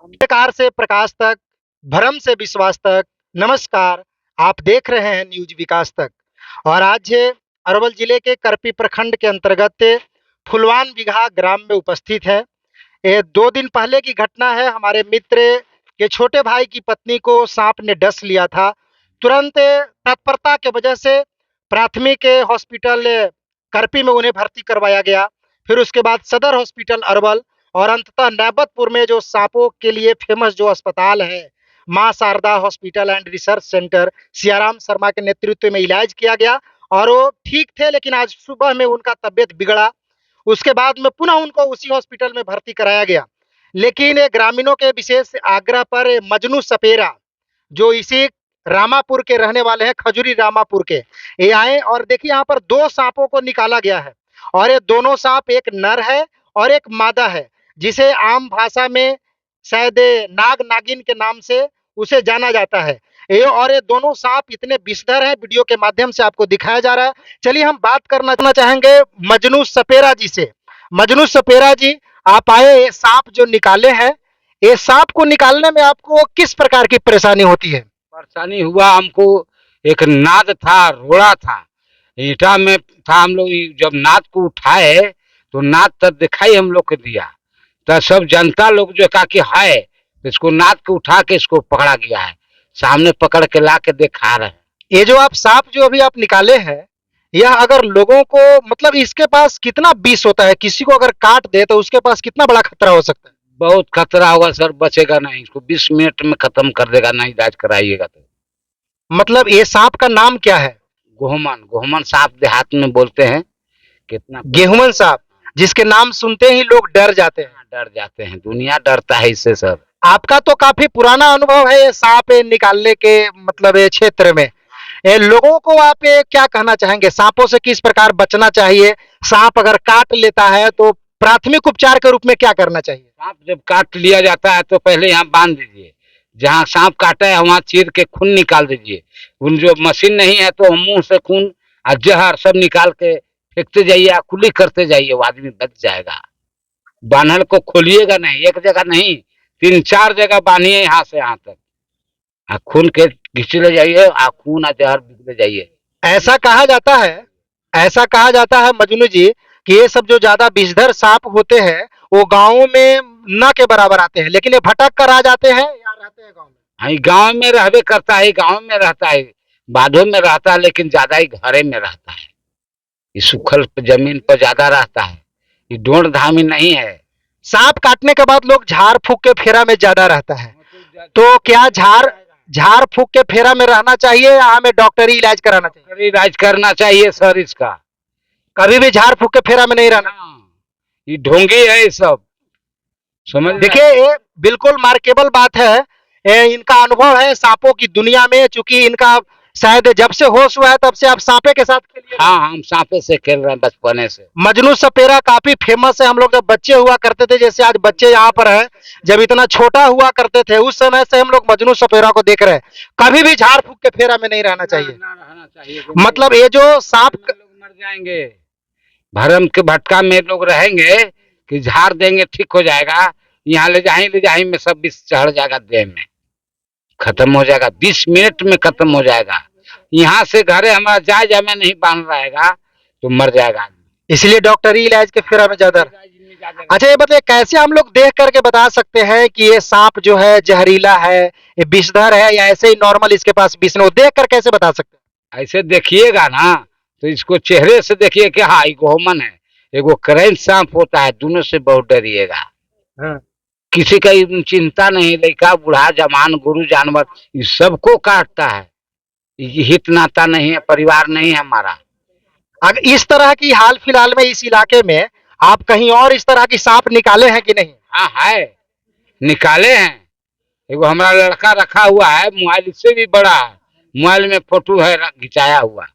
अंधकार से प्रकाश तक, भ्रम से विश्वास तक। नमस्कार, आप देख रहे हैं न्यूज विकास तक। और आज अरवल जिले के करपी प्रखंड के अंतर्गत फुलवान बिगहा ग्राम में उपस्थित है। ये 2 दिन पहले की घटना है। हमारे मित्र के छोटे भाई की पत्नी को सांप ने डस लिया था। तुरंत तत्परता के वजह से प्राथमिक हॉस्पिटल करपी में उन्हें भर्ती करवाया गया। फिर उसके बाद सदर हॉस्पिटल अरवल और अंततः नैबतपुर में जो सांपों के लिए फेमस जो अस्पताल है, Maa Sharda hospital and research centre, Siyaram Sharma के नेतृत्व में इलाज किया गया और वो ठीक थे। लेकिन आज सुबह में उनका तबियत बिगड़ा। उसके बाद में पुनः उनको उसी हॉस्पिटल में भर्ती कराया गया। लेकिन ग्रामीणों के विशेष आग्रह पर मजनू सपेरा, जो इसी रामापुर के रहने वाले हैं, खजूरी रामापुर के, ये आए और देखिए यहाँ पर 2 सांपों को निकाला गया है। और ये दोनों सांप, एक नर है और एक मादा है, जिसे आम भाषा में शायद नाग नागिन के नाम से उसे जाना जाता है। ये दोनों सांप इतने विषधर हैं, वीडियो के माध्यम से आपको दिखाया जा रहा है। चलिए हम बात करना चाहेंगे मजनू सपेरा जी से। मजनू सपेरा जी, आप आए, ये सांप जो निकाले हैं, ये सांप को निकालने में आपको किस प्रकार की परेशानी होती है? परेशानी हुआ हमको। एक नाद था, रोड़ा था, ईटा में था। हम लोग जब नाद को उठाए तो नाद तब दिखाई हम लोग को दिया, तो सब जनता लोग जो कहा कि है, तो इसको नाद को उठा के इसको पकड़ा गया है, सामने पकड़ के ला के दिखा रहे हैं। ये जो आप सांप जो अभी आप निकाले हैं, यह अगर लोगों को, मतलब इसके पास कितना विष होता है? किसी को अगर काट दे तो उसके पास कितना बड़ा खतरा हो सकता है? बहुत खतरा होगा सर, बचेगा नहीं। इसको 20 मिनट में खत्म कर देगा, नहीं इलाज कराइएगा तो। मतलब ये सांप का नाम क्या है? गोहमन, गोहमन सांप देहात में बोलते हैं। कितना गेहूमन सांप, जिसके नाम सुनते ही लोग डर जाते हैं। डर जाते हैं, दुनिया डरता है इससे सर। आपका तो काफी पुराना अनुभव है ये सांप निकालने के, मतलब ये क्षेत्र में। ये लोगों को आप ये क्या कहना चाहेंगे? सांपों से किस प्रकार बचना चाहिए? सांप अगर काट लेता है तो प्राथमिक उपचार के रूप में क्या करना चाहिए? सांप जब काट लिया जाता है तो पहले यहाँ बांध दीजिए, जहाँ सांप काटा है वहाँ चीर के खून निकाल दीजिए। उन जो मशीन नहीं है तो मुंह से खून और जहर सब निकाल के फेंकते जाइए, कुली करते जाइए, वो आदमी बच जाएगा। बान्हल को खोलिएगा नहीं, एक जगह नहीं, 3-4 जगह बांधिए, यहाँ से यहाँ तक, खून के घिंच ले जाइए, खून और जहर बिक ले जाइए। ऐसा कहा जाता है, ऐसा कहा जाता है मजनू जी, कि ये सब जो ज्यादा विषधर सांप होते हैं वो गाँव में न के बराबर आते हैं, लेकिन ये भटक कर आ जाते हैं या रहते हैं गाँव में? हाँ, गाँव में रहबे करता है, गाँव में रहता है, बाधों में रहता है, लेकिन ज्यादा ही घरे में रहता है। ये सुखल जमीन पर ज्यादा रहता है, ये ढूंढ धामी नहीं है। सांप काटने के बाद लोग झाड़ फूक के फेरा में ज्यादा रहता है, तो क्या झाड़ फूक के फेरा में रहना चाहिए या हमें डॉक्टरी इलाज कराना चाहिए? डॉक्टरी इलाज करना चाहिए सर इसका। कभी भी झाड़ फूक के फेरा में नहीं रहना। ये ढोंगी है ये सब, समझ। देखिए, ये बिल्कुल मार्केबल बात है। इनका अनुभव है सांपों की दुनिया में, चूंकि इनका शायद जब से होश हुआ है तब से आप सांपे के साथ खेलिए। हाँ, हम सांपे से खेल रहे हैं बचपने से। मजनू सपेरा काफी फेमस है। हम लोग जब बच्चे हुआ करते थे, जैसे आज बच्चे यहाँ पर हैं, जब इतना छोटा हुआ करते थे उस समय से हम लोग मजनू सपेरा को देख रहे हैं। कभी भी झाड़ फूक के फेरा में नहीं रहना चाहिए। ना रहना चाहिए। मतलब ये जो सांप, लोग मर जाएंगे, भरम के भटका में लोग रहेंगे कि झाड़ देंगे ठीक हो जाएगा, यहाँ ले जाए में सब विष चढ़ जाएगा, देह में खत्म हो जाएगा, 20 मिनट में खत्म हो जाएगा। यहाँ से घरे हमारा जायजा में नहीं बांध रहेगा तो मर जाएगा। इसलिए डॉक्टरी इलाज के फेरा में ज्यादा। अच्छा, ये बताइए, कैसे हम लोग देख करके बता सकते हैं कि ये सांप जो है जहरीला है, ये विषधर है, या ऐसे ही नॉर्मल इसके पास विष नहीं? देख कर कैसे बता सकते हैं? ऐसे देखिएगा ना तो इसको चेहरे से देखिए कि हाँ ये गोहमन है। एगो करेंट सांप होता है, दोनों से बहुत डरिएगा। हाँ। किसी का चिंता नहीं, लड़का बूढ़ा जवान गुरु जानवर ये सबको काटता है। ये हित नाता नहीं है, परिवार नहीं है हमारा। अगर इस तरह की हाल फिलहाल में इस इलाके में आप कहीं और इस तरह की सांप निकाले हैं कि नहीं? हाँ है, निकाले हैं। एगो हमारा लड़का रखा हुआ है, मोबाइल इससे भी बड़ा है, मोबाइल में फोटो है खिंचाया हुआ।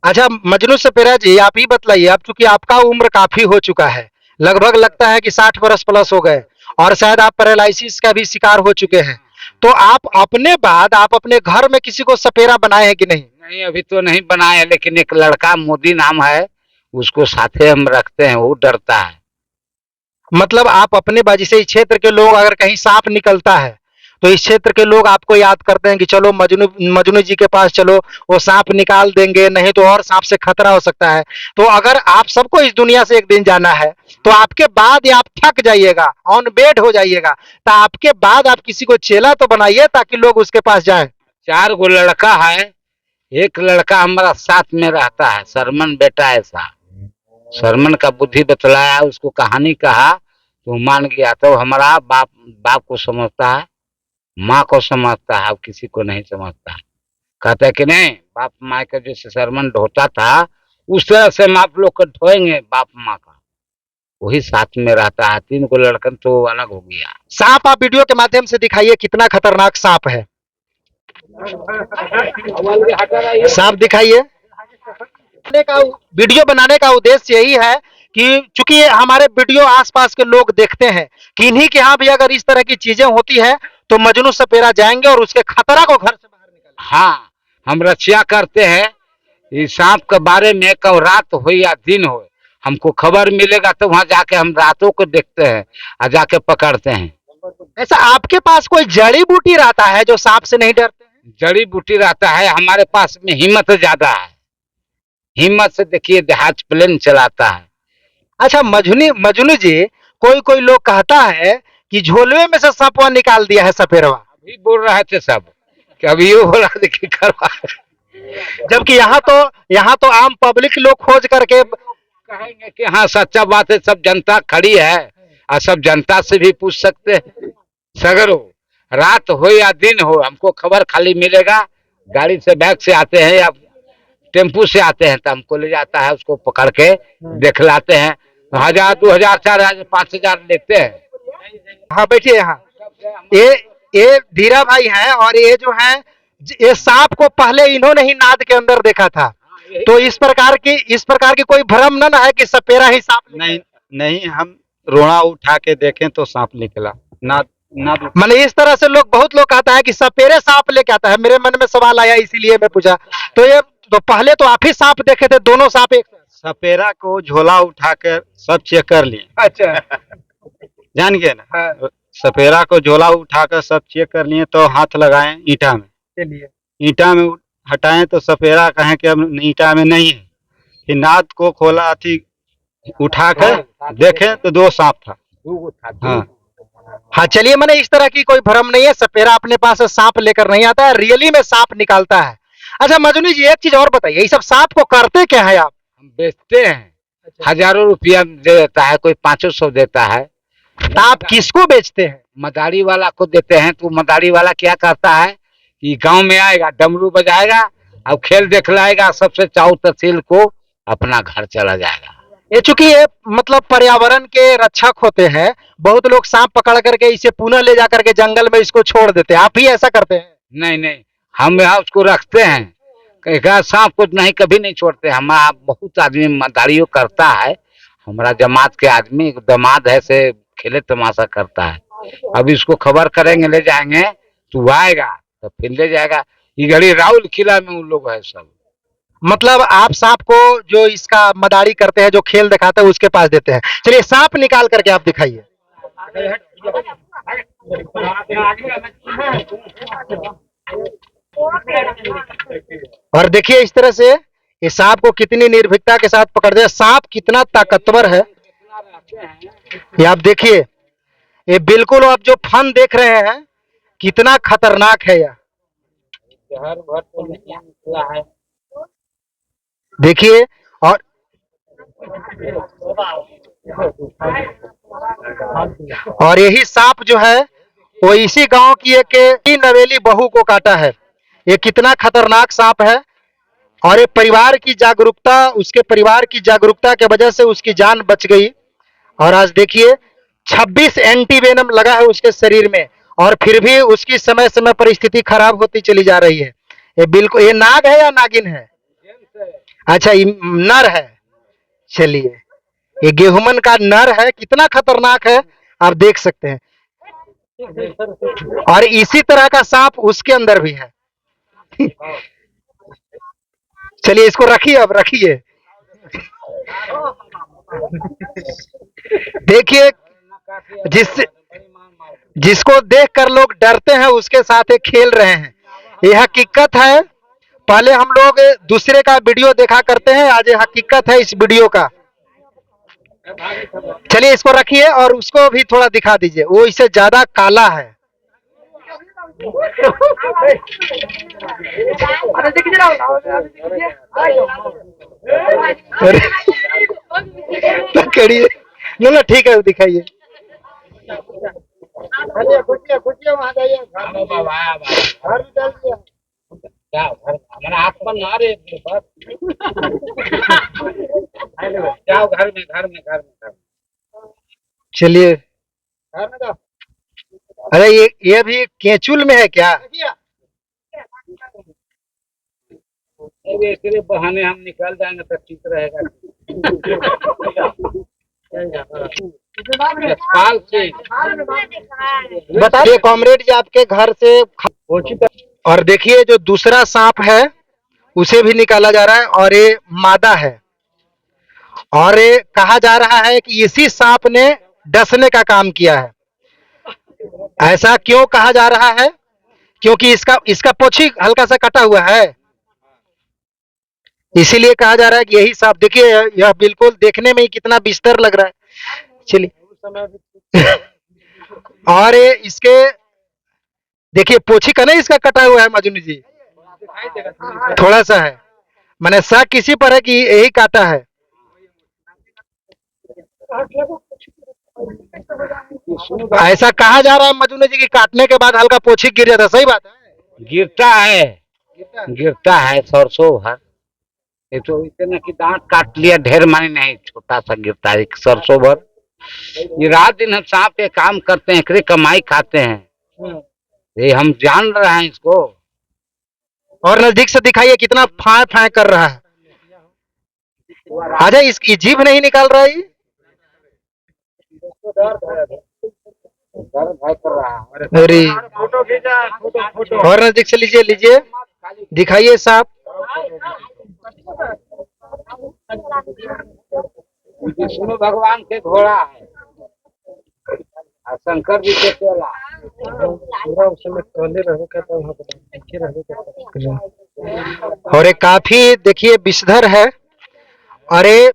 अच्छा मजनू सपेरा जी, आप ही बतलाइए, अब चूंकि आपका उम्र काफी हो चुका है, लगभग लगता है कि 60 वर्ष प्लस हो गए, और शायद आप पैरालिसिस का भी शिकार हो चुके हैं, तो आप अपने बाद आप अपने घर में किसी को सपेरा बनाए हैं कि नहीं? नहीं, अभी तो नहीं बनाया, लेकिन एक लड़का मोदी नाम है, उसको साथे हम रखते हैं, वो डरता है। मतलब आप अपने बाजी से इस क्षेत्र के लोग अगर कहीं सांप निकलता है तो इस क्षेत्र के लोग आपको याद करते हैं कि चलो मजनू मजनू जी के पास चलो, वो सांप निकाल देंगे, नहीं तो और सांप से खतरा हो सकता है। तो अगर आप सबको इस दुनिया से एक दिन जाना है तो आपके बाद या आप थक जाइएगा, ऑन बेड हो जाइएगा, तो आपके बाद आप किसी को चेला तो बनाइए ताकि लोग उसके पास जाएं। 4 गो लड़का है, एक लड़का हमारा साथ में रहता है, सरमन बेटा ऐसा। सरमन का बुद्धि बतलाया, उसको कहानी कहा तो मान गया। तो हमारा बाप बाप को समझता है, माँ को समझता है, अब किसी को नहीं समझता है। कहता है कि नहीं, बाप माँ का जैसे सरमन ढोता था उस तरह से हम आप लोग को ढोएंगे बाप माँ का। वही साथ में रहता है। 3 को लड़कन तो अलग हो गया। सांप आप वीडियो के माध्यम से दिखाइए कितना खतरनाक सांप है। सांप दिखाइए। वीडियो बनाने का उद्देश्य यही है कि चूंकि हमारे वीडियो आसपास के लोग देखते हैं कि इन्हीं के यहाँ भी अगर इस तरह की चीजें होती है तो मजनू सपेरा जाएंगे और उसके खतरा को घर से बाहर निकालेंगे। हाँ, हम रक्षा करते हैं इस सांप के बारे में। कब रात हो या दिन हो, हमको खबर मिलेगा तो वहां जाके हम रातों को देखते हैं और जाके पकड़ते हैं। ऐसा आपके पास कोई जड़ी बूटी रहता है जो सांप से नहीं डरते हैं? जड़ी बूटी रहता है हमारे पास में, हिम्मत ज्यादा है। हिम्मत से देखिए देहात प्लेन चलाता है। अच्छा मजनू मजनू जी, कोई कोई लोग कहता है कि झोलवे में से सांपवा निकाल दिया है सपेरवा, अभी बोल रहे थे सब कि अभी ये बोला देखिए करवा। जबकि यहाँ तो आम पब्लिक लोग खोज करके कहेंगे कि हाँ सच्चा बात है, सब जनता खड़ी है और सब जनता से भी पूछ सकते हैं। सगरो रात हो या दिन हो, हमको खबर खाली मिलेगा। गाड़ी से बैग से आते हैं या टेम्पू से आते हैं तो हमको ले जाता है, उसको पकड़ के दिखलाते हैं। 1000 2000 4000 5000 लेते हैं। हाँ बैठिए यहाँ। ये ये धीरा भाई हैं और ये जो है ये सांप को पहले इन्होंने ही नाद के अंदर देखा था। तो इस प्रकार की कोई भ्रम न है कि सपेरा ही सांप नहीं नहीं, हम रोड़ा उठा के देखें तो सांप निकला ना ना। मैंने इस तरह से लोग बहुत लोग कहता है कि सपेरे सांप लेके आता है। मेरे मन में सवाल आया इसीलिए मैं पूछा। तो ये तो पहले तो आप ही सांप देखे थे, दोनों सांप एक साथ? सपेरा को झोला उठाकर सब चेक कर लिए। अच्छा जान गए ना। हाँ। सपेरा को झोला उठाकर सब चेक कर लिए तो हाथ लगाए ईंटा में। चलिए ईंटा में हटाएं तो सपेरा कहें कि अब ईंटा में नहीं है। फिर नाद को खोला, अथी उठाकर देखे तो 2 सांप था। हाँ हाँ चलिए, मैंने इस तरह की कोई भ्रम नहीं है। सपेरा अपने पास से सांप लेकर नहीं आता है, रियली में सांप निकालता है। अच्छा मजनू जी, एक चीज और बताइए, ये सब सांप को करते क्या है आप? हम बेचते हैं। हजारों रुपया दे देता है, कोई 500 देता है। तो आप किसको बेचते हैं? मदारी वाला को देते हैं। तो मदारी वाला क्या करता है कि गांव में आएगा, डमरू बजाएगा और खेल दिखलाएगा, सबसे चाऊ तहसील को अपना घर चला जाएगा। ये चूंकि ये मतलब पर्यावरण के रक्षक होते हैं, बहुत लोग सांप पकड़ करके इसे पुनः ले जा करके जंगल में इसको छोड़ देते हैं, आप ही ऐसा करते हैं? नहीं नहीं, हम यहाँ उसको रखते हैं। सांप को नहीं, कभी नहीं छोड़ते। हमारा बहुत आदमी मदारियों करता है। हमारा जमात के आदमी एक दामाद है से खेले तमाशा करता है। अब इसको खबर करेंगे, ले जाएंगे तो आएगा तो फिर ले जाएगा। ये घड़ी राहुल किला में उन लोग है सब। मतलब आप सांप को जो इसका मदारी करते हैं, जो खेल दिखाते हैं, उसके पास देते हैं। चलिए सांप निकाल करके आप दिखाइए। और देखिए इस तरह से ये सांप को कितनी निर्भीकता के साथ पकड़ते हैं। सांप कितना ताकतवर है ये आप देखिए। ये बिल्कुल आप जो फन देख रहे हैं कितना खतरनाक है यह। देखिए और यही सांप जो है वो इसी गांव की एक नवेली बहू को काटा है। ये कितना खतरनाक सांप है। और ये परिवार की जागरूकता, उसके परिवार की जागरूकता के वजह से उसकी जान बच गई। और आज देखिए 26 एंटी वेनम लगा है उसके शरीर में, और फिर भी उसकी समय समय पर स्थिति खराब होती चली जा रही है। ये बिल्कुल, ये नाग है या नागिन है? अच्छा ये नर है। चलिए ये गेहूमन का नर है, कितना खतरनाक है आप देख सकते हैं। और इसी तरह का सांप उसके अंदर भी है। चलिए इसको रखिए, अब रखिए। देखिए जिसको देखकर लोग डरते हैं उसके साथ ये खेल रहे हैं। ये हकीकत है। पहले हम लोग दूसरे का वीडियो देखा करते हैं, आज ये हकीकत है इस वीडियो का। चलिए इसको रखिए और उसको भी थोड़ा दिखा दीजिए, वो इससे ज्यादा काला है। करिए ना, ठीक है, दिखाइए। वहां जाइए, हमारा आपन ना रे जाओ घर में। चलिए। अरे ये भी केचुल में है क्या? इसके बहाने हम निकल जाएंगे तो ठीक रहेगा। पाल से बताइए कॉमरेड जी, आपके घर से और देखिए जो दूसरा सांप है उसे भी निकाला जा रहा है और ये मादा है। और ये कहा जा रहा है कि इसी सांप ने डसने का काम किया है। ऐसा क्यों कहा जा रहा है? क्योंकि इसका पोछी हल्का सा कटा हुआ है, इसीलिए कहा जा रहा है कि यही सांप। देखिए यह बिल्कुल देखने में ही कितना बिस्तर लग रहा है। चलिए। और ये इसके देखिए पोछी का नहीं इसका कटा हुआ है मजनू जी, थोड़ा सा है। मैंने शक किसी पर है कि यही काटा है। ऐसा कहा जा रहा है मजनू जी कि काटने के बाद हल्का पोछी गिर जाता, सही बात है? गिरता है सरसों भर। ये तो इतना कि दांत काट लिया, ढेर मानी नहीं, छोटा सा गिरता है सरसों भर। ये रात दिन हम सांप पे काम करते हैं, एकरे कमाई खाते हैं। ये हम जान रहे हैं इसको। और नजदीक से दिखाइए कितना फाय फाय कर रहा है। आजा, इसकी जीभ नहीं निकाल रहा है। अरे और नजदीक से लीजिए, दिखाइए सांप। विष्णु भगवान के घोड़ा है और शंकर जी के चेला। और ये काफी देखिए विषधर है। और ये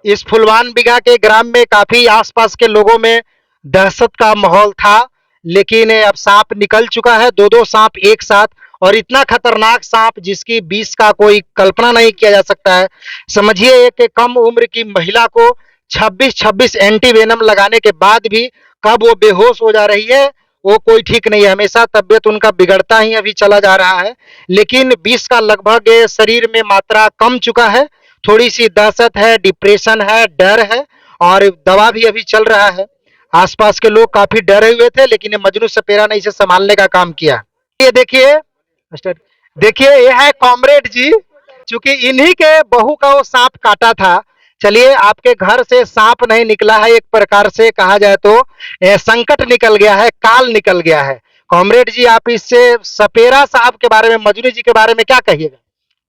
इस फुलवान बिघा के ग्राम में काफी आसपास के लोगों में दहशत का माहौल था, लेकिन अब सांप निकल चुका है, दो सांप एक साथ। और इतना खतरनाक सांप जिसकी विष का कोई कल्पना नहीं किया जा सकता है। समझिए एक कम उम्र की महिला को 26 एंटी वेनम लगाने के बाद भी कब वो बेहोश हो जा रही है वो कोई ठीक नहीं है। हमेशा तबियत उनका बिगड़ता ही अभी चला जा रहा है, लेकिन विष का लगभग शरीर में मात्रा कम चुका है। थोड़ी सी दहशत है, डिप्रेशन है, डर है और दवा भी अभी चल रहा है। आसपास के लोग काफी डरे हुए थे, लेकिन ये मजनू सपेरा ने इसे संभालने का काम किया। ये देखिए ये है कॉमरेड जी, चूंकि इन्हीं के बहू का वो सांप काटा था। चलिए, आपके घर से सांप नहीं निकला है, एक प्रकार से कहा जाए तो संकट निकल गया है, काल निकल गया है। कॉमरेड जी, आप इससे सपेरा साहब के बारे में, मजनू जी के बारे में क्या कहिएगा?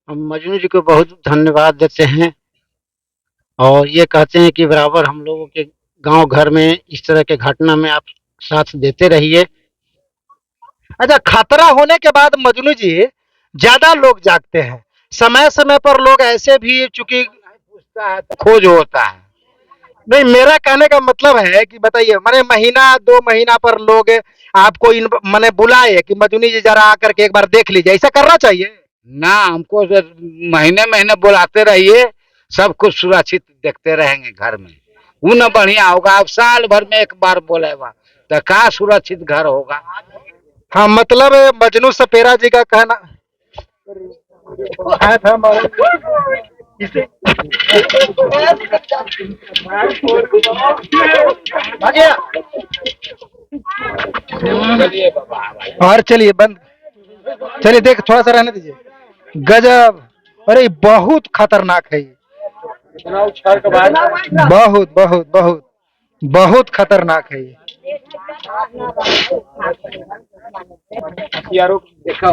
हम मजनू जी को बहुत धन्यवाद देते हैं और ये कहते हैं कि बराबर हम लोगों के गांव घर में इस तरह के घटना में आप साथ देते रहिए। अच्छा, खतरा होने के बाद मजनू जी ज्यादा लोग जागते हैं। समय समय पर लोग ऐसे भी, चूंकि खोज होता है। नहीं, मेरा कहने का मतलब है कि बताइए, मैंने महीना 2 महीना पर लोग आपको मैंने बुलाए कि मजनू जी जरा आकर के एक बार देख लीजिए, ऐसा करना चाहिए ना। हमको महीने महीने बुलाते रहिए, सब कुछ सुरक्षित देखते रहेंगे घर में। वो न बढ़िया होगा। अब साल भर में एक बार बोलेगा तो कहाँ सुरक्षित घर होगा। हाँ, मतलब मजनू सपेरा जी का कहना था और चलिए बंद, चलिए देख, थोड़ा सा रहने दीजिए। गजब, अरे बहुत खतरनाक है ये, बहुत बहुत बहुत बहुत खतरनाक है ये। देखो